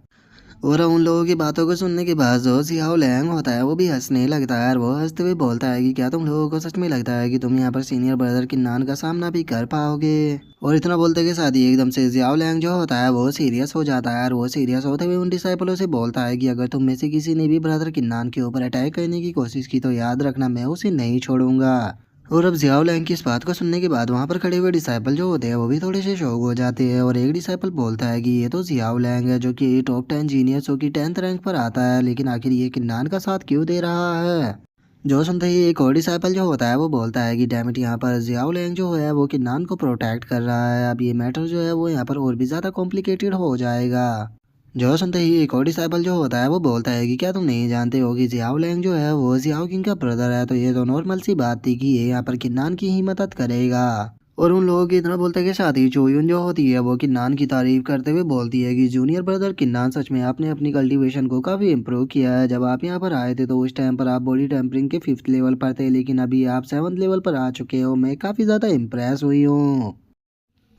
और उन लोगों की बातों को सुनने के बाद जो सियाओ लैंग होता है वो भी हंसने लगता है। और वो हंसते हुए बोलता है कि क्या तुम लोगों को सच में लगता है कि तुम यहाँ पर सीनियर ब्रदर किन्नान का सामना भी कर पाओगे। और इतना बोलते के साथ ही एकदम से जियाओ लैंग जो होता है वो सीरियस हो जाता है। और वो सीरियस होते हुए उन डिसाइपलों से बोलता है कि अगर तुम में से किसी ने भी ब्रदर किन्नान के ऊपर अटैक करने की कोशिश की तो याद रखना मैं उसे नहीं छोड़ूंगा। और अब जियाओ लैंग की इस बात को सुनने के बाद वहाँ पर खड़े हुए डिसाइपल जो होते हैं वो भी थोड़े से शौक हो जाते हैं। और एक डिसाइपल बोलता है कि ये तो जियाओ लैंग है जो कि टॉप 10 जीनियसों की 10th रैंक पर आता है, लेकिन आखिर ये किन्नान का साथ क्यों दे रहा है। जो सुनते ही एक और डिसाइपल जो होता है वो बोलता है कि डैमिट, यहाँ पर जियाओ लैंग जो है वो किन्नान को प्रोटेक्ट कर रहा है, अब ये मैटर जो है वो यहाँ पर और भी ज़्यादा कॉम्प्लिकेटेड हो जाएगा। जो सुनते ही एक और डिसाइपल जो होता है वो बोलता है कि क्या तुम नहीं जानते हो कि जियाओ लैंग जो है वो जियाओ किंग का ब्रदर है, तो ये तो नॉर्मल सी बात थी कि ये यहाँ पर किन्नान की ही मदद करेगा। और उन लोगों की इतना बोलते के साथ ही चोयुन जो होती है वो किन्नान की तारीफ करते हुए बोलती है कि जूनियर ब्रदर किन्नान, सच में आपने अपनी कल्टीवेशन को काफ़ी इम्प्रूव किया है। जब आप यहाँ पर आए थे तो उस टाइम पर आप बॉडी टेम्परिंग के 5th लेवल पर थे, लेकिन अभी आप 7th लेवल पर आ चुके हो, मैं काफ़ी ज़्यादा इम्प्रेस हुई हूँ।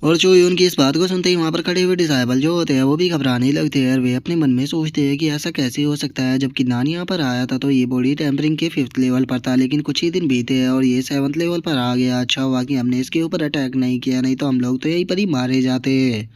और चोयून की इस बात को सुनते ही वहां पर खड़े हुए डिसाइबल जो होते हैं वो भी घबराने लगते हैं। और वे अपने मन में सोचते हैं कि ऐसा कैसे हो सकता है, जबकि नानी यहाँ पर आया था तो ये बॉडी टेम्परिंग के 5th लेवल पर था, लेकिन कुछ ही दिन बीते हैं और ये 7th लेवल पर आ गया। अच्छा हुआ कि हमने इसके ऊपर अटैक नहीं किया, नहीं तो हम लोग तो यहीं पर ही मारे जाते।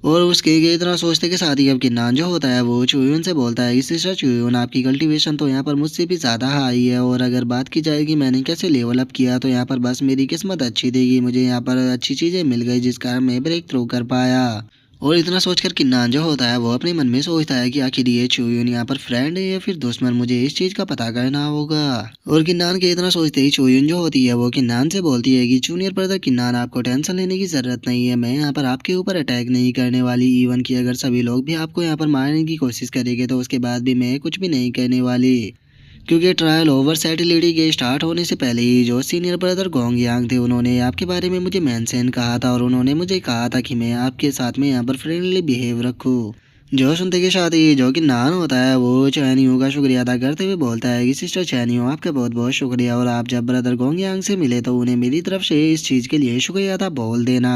और उसके ये इतना सोचते के साथ ही अब किन्नान जो होता है वो चुयून से बोलता है कि सिस्टर चुयून, आपकी कल्टीवेशन तो यहाँ पर मुझसे भी ज़्यादा हाई है, और अगर बात की जाए कि मैंने कैसे लेवल अप किया तो यहाँ पर बस मेरी किस्मत अच्छी थी, मुझे यहाँ पर अच्छी चीज़ें मिल गई जिस कारण मैं ब्रेक थ्रू कर पाया। और इतना सोचकर किन्नान जो होता है वो अपने मन में सोचता है कि आखिर ये चोयून यहाँ पर फ्रेंड है या फिर दुश्मन, मुझे इस चीज़ का पता करना होगा। और किन्नान के इतना सोचते ही चोयून जो होती है वो किन्नान से बोलती है कि जूनियर ब्रदर किन्नान, आपको टेंशन लेने की ज़रूरत नहीं है, मैं यहाँ पर आपके ऊपर अटैक नहीं करने वाली। इवन कि अगर सभी लोग भी आपको यहाँ पर मारने की कोशिश करेंगे तो उसके बाद भी मैं कुछ भी नहीं करने वाली, क्योंकि ट्रायल ओवर सेटिलिटी के स्टार्ट होने से पहले ही जो सीनियर ब्रदर गोंग यांग थे उन्होंने आपके बारे में मुझे मेंशन कहा था, और उन्होंने मुझे कहा था कि मैं आपके साथ में यहाँ पर फ्रेंडली बिहेव रखूँ। जो सुनते के साथ ही जो कि नान होता है वो चैनियों का शुक्रिया अदा करते हुए बोलता है कि सिस्टर चैनियों, आपका बहुत बहुत शुक्रिया, और आप जब ब्रदर गोंग यांग से मिले तो उन्हें मेरी तरफ से इस चीज़ के लिए शुक्रिया अदा बोल देना।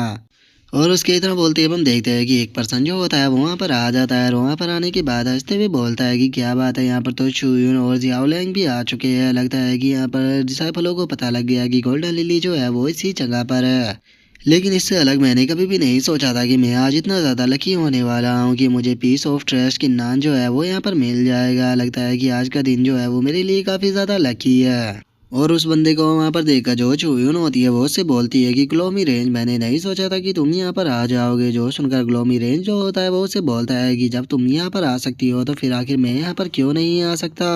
और उसके इतना बोलते ही हम देखते हैं कि एक पर्सन जो होता है वो वहाँ पर आ जाता है, और वहाँ पर आने के बाद हंसते हुए बोलता है कि क्या बात है, यहाँ पर तो चुयून और जियाओ लैंग भी आ चुके हैं, लगता है कि यहाँ पर डिसाइपलों को पता लग गया कि गोल्डन लिली जो है वो इसी जगह पर है। लेकिन इससे अलग मैंने कभी भी नहीं सोचा था कि मैं आज इतना ज़्यादा लकी होने वाला हूँ कि मुझे पीस ऑफ ट्रस्ट की नान जो है वो यहाँ पर मिल जाएगा। लगता है कि आज का दिन जो है वो मेरे लिए काफ़ी ज़्यादा लकी है। और उस बंदे को वहाँ पर देखकर जो चुयून होती है वो उससे बोलती है कि ग्लोमी रेंज, मैंने नहीं सोचा था कि तुम यहाँ पर आ जाओगे। जो सुनकर ग्लोमी रेंज जो होता है वो उससे बोलता है कि जब तुम यहाँ पर आ सकती हो तो फिर आखिर मैं यहाँ पर क्यों नहीं आ सकता।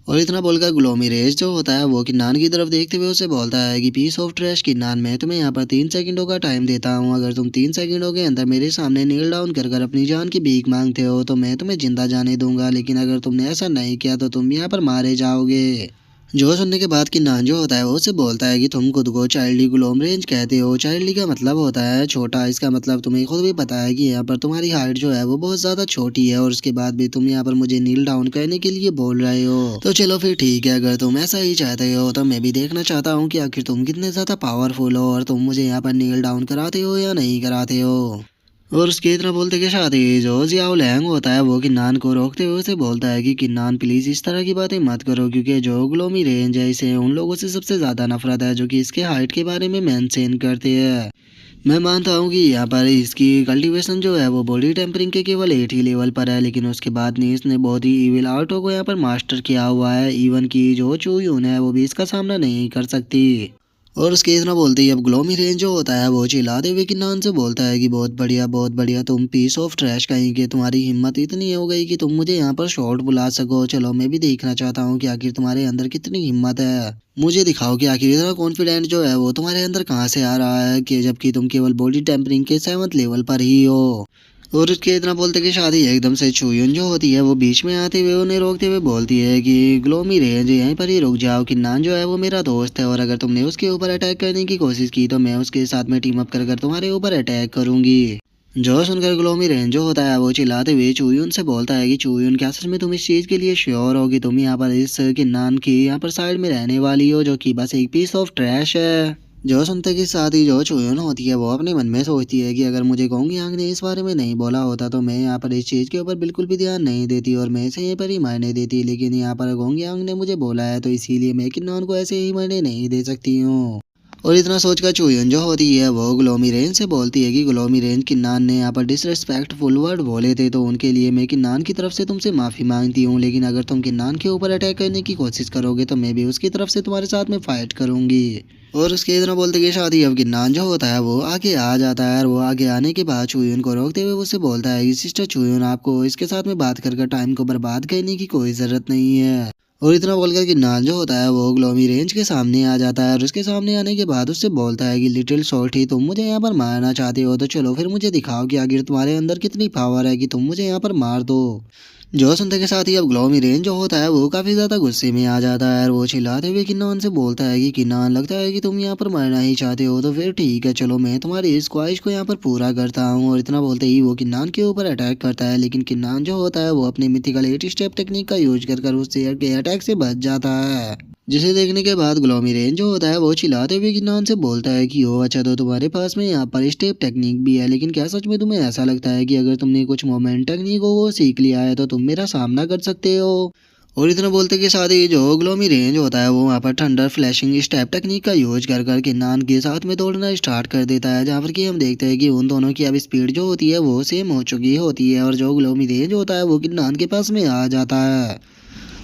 और इतना बोलकर ग्लोमी रेंज जो होता है वो किन्नान की तरफ देखते हुए उसे बोलता है कि पीस ऑफ ट्रैश किन्नान, मैं तुम्हें यहाँ पर 3 सेकंडों का टाइम देता हूँ, अगर तुम 3 सेकंडों के अंदर मेरे सामने नील डाउन कर कर अपनी जान की भीख मांगते हो तो मैं तुम्हें जिंदा जाने दूंगा, लेकिन अगर तुमने ऐसा नहीं किया तो तुम यहाँ पर मारे जाओगे। जो सुनने के बाद किन्नान जो होता है वो उससे बोलता है कि तुम खुद को चाइल्डी ग्लोम रेंज कहते हो, चाइल्डी का मतलब होता है छोटा, इसका मतलब तुम्हें खुद भी पता है कि यहाँ पर तुम्हारी हाइट जो है वो बहुत ज़्यादा छोटी है, और उसके बाद भी तुम यहाँ पर मुझे नील डाउन करने के लिए बोल रहे हो। तो चलो फिर ठीक है, अगर तुम ऐसा ही चाहते हो तो मैं भी देखना चाहता हूँ कि आखिर तुम कितने ज़्यादा पावरफुल हो, और तुम मुझे यहाँ पर नील डाउन कराते हो या नहीं कराते हो। और उसके इतना बोलते के साथ ही जो जियाओ लैंग होता है वो किन्नान को रोकते हुए उसे बोलता है कि किन्नान प्लीज इस तरह की बातें मत करो, क्योंकि जो ग्लोमी रेंज है इसे उन लोगों से सबसे ज्यादा नफरत है जो कि इसके हाइट के बारे में मेंशन करते हैं। मैं मानता हूँ कि यहाँ पर इसकी कल्टीवेशन जो है वो बॉडी टेम्परिंग के केवल 8 ही लेवल पर है, लेकिन उसके बाद नहीं इसने बहुत ही इविल आर्टों को यहाँ पर मास्टर किया हुआ है, इवन की जो चू यून है वो भी इसका सामना नहीं कर सकती। और उसके इतना बोलते ही अब ग्लोमी रेंज जो होता है वो चिल्लाते हुए किन्नान से बोलता है कि बहुत बढ़िया तुम पीस ऑफ ट्रैश कहीं के, तुम्हारी हिम्मत इतनी हो गई कि तुम मुझे यहाँ पर शॉट बुला सको। चलो मैं भी देखना चाहता हूँ कि आखिर तुम्हारे अंदर कितनी हिम्मत है। मुझे दिखाओ कि आखिर इतना कॉन्फिडेंट जो है वो तुम्हारे अंदर कहाँ से आ रहा है, कि जबकि तुम केवल बॉडी टेम्परिंग के 7th लेवल पर ही हो। और उसके इतना बोलते कि शादी एकदम से चुयुन जो होती है वो बीच में आते हुए उन्हें रोकते हुए बोलती है कि ग्लोमी रेंज यहीं पर ही रुक जाओ, कि नान जो है वो मेरा दोस्त है और अगर तुमने उसके ऊपर अटैक करने की कोशिश की तो मैं उसके साथ में टीम अप कर कर तुम्हारे ऊपर अटैक करूंगी। जो सुनकर ग्लोमी रेंज जो होता है वो चिल्लाते हुए चुयुन से बोलता है कि चुयुन क्या सच में तुम इस चीज के लिए श्योर हो कि तुम यहाँ पर इस किन्नान की यहाँ पर साइड में रहने वाली हो जो कि बस एक पीस ऑफ ट्रैश है। जो सुनते के साथ ही जो चुयन होती है वो अपने मन में सोचती है कि अगर मुझे गोंगी आंग ने इस बारे में नहीं बोला होता तो मैं यहाँ पर इस चीज़ के ऊपर बिल्कुल भी ध्यान नहीं देती और मैं इसे यहीं पर ही मायने देती, लेकिन यहाँ पर गोंगी आंग ने मुझे बोला है तो इसीलिए मैं किन्नौन को ऐसे ही मायने नहीं दे सकती हूँ। और इतना सोचकर चुयन जो होती है वो ग्लोमी रेंज से बोलती है कि ग्लोमी रेंज किन्नान ने यहाँ पर डिसरेस्पेक्टफुल वर्ड बोले थे तो उनके लिए मैं किन्नान की तरफ से तुमसे माफ़ी मांगती हूँ, लेकिन अगर तुम किन्नान के ऊपर अटैक करने की कोशिश करोगे तो मैं भी उसकी तरफ से तुम्हारे साथ में फाइट करूंगी। और उसके इतना बोलते कि शादी अब गिन्नान जो होता है वो आगे आ जाता है और वो आगे आने के बाद चुयुन को रोकते हुए उससे बोलता है कि सिस्टर चुयुन आपको इसके साथ में बात कर टाइम को बर्बाद करने की कोई ज़रूरत नहीं है। और इतना बोलकर गिन्नान जो होता है वो ग्लोमी रेंज के सामने आ जाता है और उसके सामने आने के बाद उससे बोलता है कि लिटिल शॉर्टी तुम मुझे यहाँ पर मारना चाहते हो तो चलो फिर मुझे दिखाओ कि आखिर तुम्हारे अंदर कितनी पावर है कि तुम मुझे यहाँ पर मार दो। जो सुनते के साथ ही अब ग्लोमी रेंज जो होता है वो काफी ज्यादा गुस्से में आ जाता है और वो चिल्लाते हुए किन्नान से बोलता है कि किन्नान लगता है कि तुम यहाँ पर मरना ही चाहते हो तो फिर ठीक है, चलो मैं तुम्हारी इस ख्वाहिश को यहाँ पर पूरा करता हूँ। और इतना बोलते ही वो किन्नान के ऊपर अटैक करता है, लेकिन किन्नान जो होता है वो अपनी मिथिकल 8 स्टेप टेक्निक का यूज कर कर उस शेर के अटैक से बच जाता है। जिसे देखने के बाद ग्लोमी रेंज जो होता है वो चिल्लाते हुए किन्नान से बोलता है कि ओ अच्छा तो तुम्हारे पास में यहाँ पर स्टेप टेक्निक भी है, लेकिन क्या सच में तुम्हें ऐसा लगता है कि अगर तुमने कुछ मोमेंट टेक्निक को सीख लिया है तो तुम मेरा सामना कर सकते हो। और इतना बोलते के साथ ही जो ग्लोमी रेंज होता है वो वहाँ पर थंडर फ्लैशिंग स्टेप टेक्निक का यूज कर कर किन्नान के साथ में दौड़ना स्टार्ट कर देता है, जहाँ पर कि हम देखते हैं कि उन दोनों की अब स्पीड जो होती है वो सेम हो चुकी होती है और जो ग्लोमी रेंज होता है वो किन्नान के पास में आ जाता है।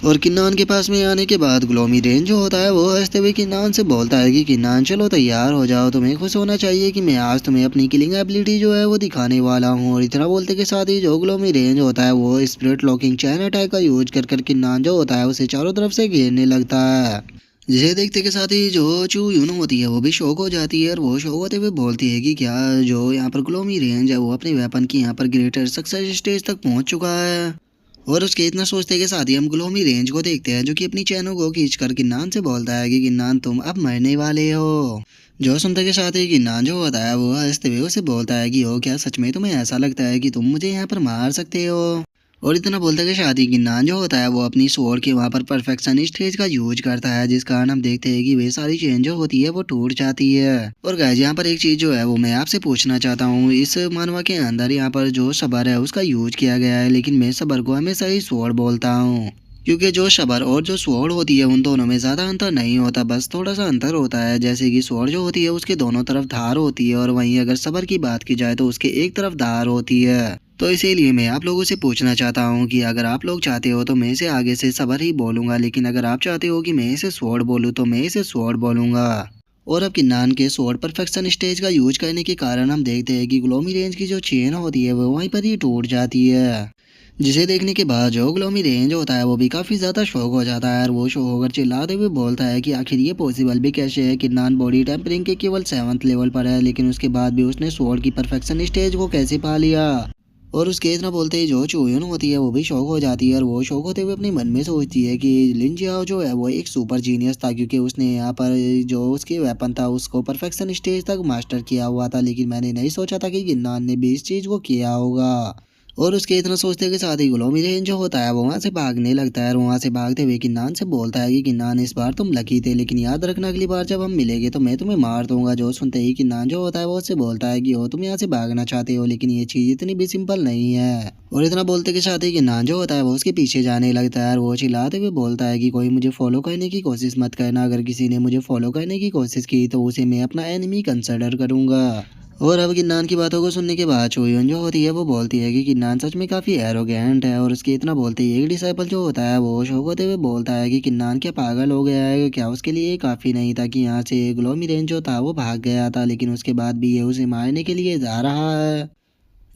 और किन्नान के पास में आने के बाद ग्लोमी रेंज जो होता है वो हंसते हुए किन्नान से बोलता है कि किन्नान चलो तैयार हो जाओ, तुम्हें खुश होना चाहिए कि मैं आज तुम्हें अपनी किलिंग एबिलिटी जो है वो दिखाने वाला हूँ। और इतना बोलते के साथ ही जो ग्लोमी रेंज होता है वो स्पिरिट लॉकिंग चैन अटैक का यूज कर कर किन्नान जो होता है उसे चारों तरफ से घेरने लगता है। जिसे देखते के साथ ही जो चू यून होती है वो भी शौक हो जाती है और वो शौक होते हुए बोलती है कि क्या जो यहाँ पर ग्लोमी रेंज है वो अपने वेपन की यहाँ पर ग्रेटर सक्सेस स्टेज तक पहुंच चुका है। और उसके इतना सोचते के साथ ही हम ग्लोमी रेंज को देखते हैं जो कि अपनी चैनों को खींच कर किन्नान से बोलता है कि किन्नान तुम अब मरने वाले हो। जो सुनते के साथ ही किन्नान जो होता है वो हंसते हुए उसे बोलता है कि ओ क्या सच में तुम्हें ऐसा लगता है कि तुम मुझे यहाँ पर मार सकते हो। और इतना बोलते के साथ ही किन्नान जो होता है वो अपनी स्वॉर्ड के वहाँ पर परफेक्शन स्टेज का यूज करता है, जिस कारण हम देखते हैं कि वे सारी चेन जो होती है वो टूट जाती है। और गाइस यहाँ पर एक चीज जो है वो मैं आपसे पूछना चाहता हूँ, इस मानवा के अंदर यहाँ पर जो सबर है उसका यूज किया गया है, लेकिन मैं सबर को हमेशा ही स्वॉर्ड बोलता हूँ, क्योंकि जो शबर और जो स्वॉर्ड होती है उन दोनों में ज़्यादा अंतर नहीं होता, बस थोड़ा सा अंतर होता है। जैसे कि स्वॉर्ड जो होती है उसके दोनों तरफ धार होती है और वहीं अगर सबर की बात की जाए तो उसके एक तरफ धार होती है। तो इसीलिए मैं आप लोगों से पूछना चाहता हूँ कि अगर आप लोग चाहते हो तो मैं इसे आगे से सबर ही बोलूँगा, लेकिन अगर आप चाहते हो कि मैं इसे स्वॉर्ड बोलूँ तो मैं इसे स्वॉर्ड बोलूँगा। और अब किन्नान के स्वॉर्ड परफेक्शन स्टेज का यूज करने के कारण हम देखते हैं कि ग्लोमी रेंज की जो चेन होती है वो वहीं पर ही टूट जाती है। जिसे देखने के बाद जो ग्लोमी रेंज होता है वो भी काफ़ी ज़्यादा शौक हो जाता है और वो शौक होकर चिल्लाते हुए बोलता है कि आखिर ये पॉसिबल भी कैसे है, किन्नान बॉडी टेम्परिंग के केवल 7th लेवल पर है लेकिन उसके बाद भी उसने स्वॉर्ड की परफेक्शन स्टेज को कैसे पा लिया। और उसके इतना बोलते ही जो चुयुन होती है वो भी शौक हो जाती है और वो शौक होते हुए अपने मन में सोचती है कि लिन जियाओ जो है वो एक सुपर जीनियस था, क्योंकि उसने यहाँ पर जो उसके वेपन था उसको परफेक्शन स्टेज तक मास्टर किया हुआ था, लेकिन मैंने नहीं सोचा था कि गिन्नान ने भी इस चीज़ को किया होगा। और उसके इतना सोचते के साथ ही ग्लोमी रेंज जो होता है वो वहाँ से भागने लगता है और वहाँ से भागते हुए किन्नान से बोलता है कि किन्नान इस बार तुम लकी थे, लेकिन याद रखना अगली बार जब हम मिलेंगे तो मैं तुम्हें मार दूंगा। जो सुनते ही किन्नान जो होता है वो उससे बोलता है कि ओ तुम यहाँ से भागना चाहते हो लेकिन ये चीज़ इतनी भी सिंपल नहीं है। और इतना बोलते के साथ ही किन्नान जो होता है वो उसके पीछे जाने लगता है और वो चिल्लाते हुए बोलता है कि कोई मुझे फॉलो करने की कोशिश मत करना, अगर किसी ने मुझे फॉलो करने की कोशिश की तो उसे मैं अपना एनिमी कंसिडर करूंगा। और अब किन्नान की बातों को सुनने के बाद चोयुन जो होती है वो बोलती है कि किन्नान सच में काफ़ी एरोगेंट है। और उसके इतना बोलते ही एक डिसाइपल जो होता है वो शौक होते हुए बोलता है कि किन्नान क्या पागल हो गया है क्या, उसके लिए काफ़ी नहीं था कि यहाँ से ग्लोमी रेंज जो था वो भाग गया था, लेकिन उसके बाद भी ये उसे मारने के लिए जा रहा है।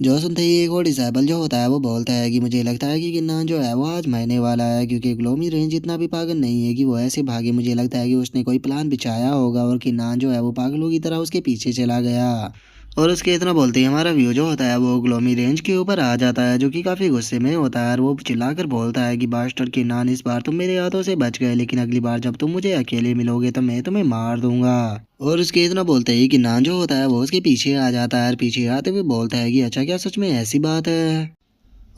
जो सुनते ही एक और डिसाइपल जो होता है वो बोलता है कि मुझे लगता है कि किन्नान जो है वो आज मरने वाला है, क्योंकि ग्लोमी रेंज इतना भी पागल नहीं है कि वो ऐसे भागे। मुझे लगता है कि उसने कोई प्लान बिछाया होगा और किन्नान जो है वो पागलों की तरह उसके पीछे चला गया। और उसके इतना बोलते ही हमारा व्यू जो होता है वो ग्लोमी रेंज के ऊपर आ जाता है, जो कि काफ़ी गुस्से में होता है। और वो चिल्लाकर बोलता है कि बास्टर किन्नान, इस बार तुम मेरे हाथों से बच गए, लेकिन अगली बार जब तुम मुझे अकेले मिलोगे तो मैं तुम्हें मार दूंगा। और उसके इतना बोलते ही किन्नान जो होता है वो उसके पीछे आ जाता है और पीछे आते हुए बोलता है कि अच्छा क्या सच में ऐसी बात है।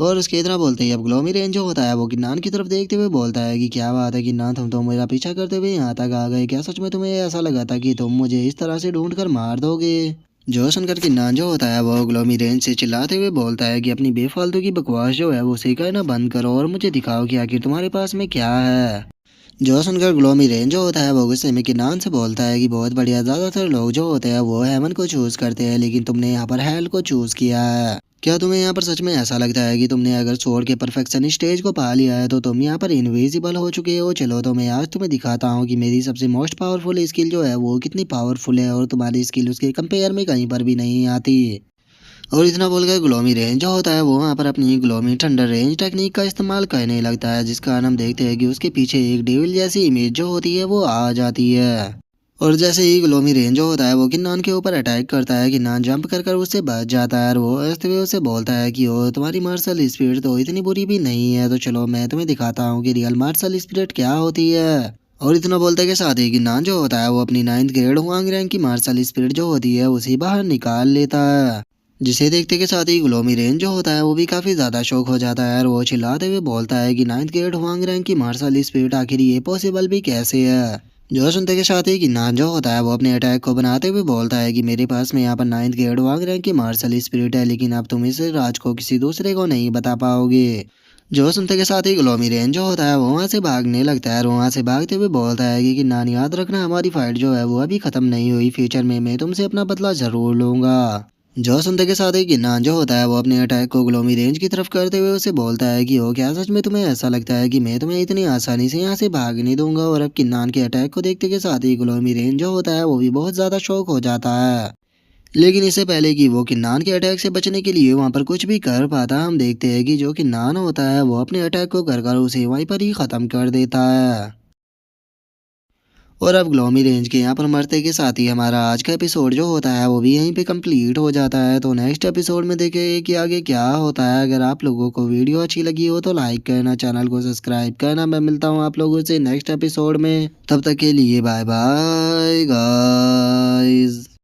और उसके इतना बोलते ही अब ग्लोमी रेंज जो होता है वो किन्नान की तरफ देखते हुए बोलता है कि क्या बात है किन्नान, तुम तो मेरा पीछा करते हुए यहाँ तक आ गए, क्या सच में तुम्हें ऐसा लगा था कि तुम मुझे इस तरह से ढूंढ कर मार दोगे। जो सुनकर किन्नान जो होता है वो ग्लोमी रेंज से चिल्लाते हुए बोलता है कि अपनी बेफालतू की बकवास जो है वो उसे कहना बंद करो और मुझे दिखाओ कि आखिर तुम्हारे पास में क्या है। जो सुनकर ग्लोमी रेंज जो होता है वो गुस्से में किन्नान से बोलता है कि बहुत बढ़िया, ज़्यादातर लोग जो होते हैं वो हेवन को चूज़ करते हैं, लेकिन तुमने यहाँ पर हेल को चूज़ किया है। क्या तुम्हें यहाँ पर सच में ऐसा लगता है कि तुमने अगर छोड़ के परफेक्शन स्टेज को पा लिया है तो तुम यहाँ पर इनविजिबल हो चुके हो। चलो तो मैं आज तुम्हें दिखाता हूँ कि मेरी सबसे मोस्ट पावरफुल स्किल जो है वो कितनी पावरफुल है, और तुम्हारी स्किल उसके कंपेयर में कहीं पर भी नहीं आती। और इतना बोलकर ग्लोमी रेंज जो होता है वो वहाँ पर अपनी ग्लोमी थंडर रेंज टेक्निक का इस्तेमाल करने लगता है, जिसका कारण हम देखते हैं कि उसके पीछे एक डेविल जैसी इमेज जो होती है वो आ जाती है। और जैसे ही ग्लोमी रेंज जो होता है वो किन्नान के ऊपर अटैक करता है, किन्नान जंप कर कर उससे बच जाता है और वो हंसते हुए उसे बोलता है कि ओ तुम्हारी मार्शल स्पिरिट तो इतनी बुरी भी नहीं है, तो चलो मैं तुम्हें दिखाता हूँ कि रियल मार्शल स्पिरिट क्या होती है। और इतना बोलते के साथ ही किन्नान जो होता है वो अपनी 9th ग्रेड हुआंग रैंक की मार्शल स्पिरिट जो होती है उसे बाहर निकाल लेता है, जिसे देखते के साथ ही ग्लोमी रेंज जो होता है वो भी काफी ज्यादा शौक हो जाता है और वो चिल्लाते हुए बोलता है कि 9th ग्रेड हुआंग रैंक की मार्शल स्पिरिट आखिर ये पॉसिबल भी कैसे है। जो सुनते के साथ ही किन्नान जो होता है वो अपने अटैक को बनाते हुए बोलता है कि मेरे पास में यहाँ पर 9th ग्रेड हुआंग रैंक की मार्शल स्पिरिट है, लेकिन अब तुम इस राज को किसी दूसरे को नहीं बता पाओगे। जो सुनते के साथ ही ग्लोमी रेंज जो होता है वो वहाँ से भागने लगता है और वहाँ से भागते हुए बोलता है कि किन्नान याद रखना, हमारी फाइट जो है वो अभी खत्म नहीं हुई, फ्यूचर में मैं तुमसे अपना बदला जरूर लूंगा। जो सुनते के साथ ही किन्नान जो होता है वो अपने अटैक को ग्लोमी रेंज की तरफ करते हुए उसे बोलता है कि ओ क्या सच में तुम्हें ऐसा लगता है कि मैं तुम्हें इतनी आसानी से यहाँ से भागने दूंगा। और अब किन्नान के अटैक को देखते के साथ ही ग्लोमी रेंज जो होता है वो भी बहुत ज़्यादा शौक हो जाता है, लेकिन इससे पहले कि वो किन्नान के अटैक से बचने के लिए वहाँ पर कुछ भी कर पाता, हम देखते हैं कि जो किन्नान होता है वो अपने अटैक को कर कर उसे वहीं पर ही ख़त्म कर देता है। और अब ग्लोमी रेंज के यहाँ पर मरते के साथ ही हमारा आज का एपिसोड जो होता है वो भी यहीं पे कंप्लीट हो जाता है। तो नेक्स्ट एपिसोड में देखेंगे कि आगे क्या होता है। अगर आप लोगों को वीडियो अच्छी लगी हो तो लाइक करना, चैनल को सब्सक्राइब करना। मैं मिलता हूँ आप लोगों से नेक्स्ट एपिसोड में, तब तक के लिए बाय बाय गाइस।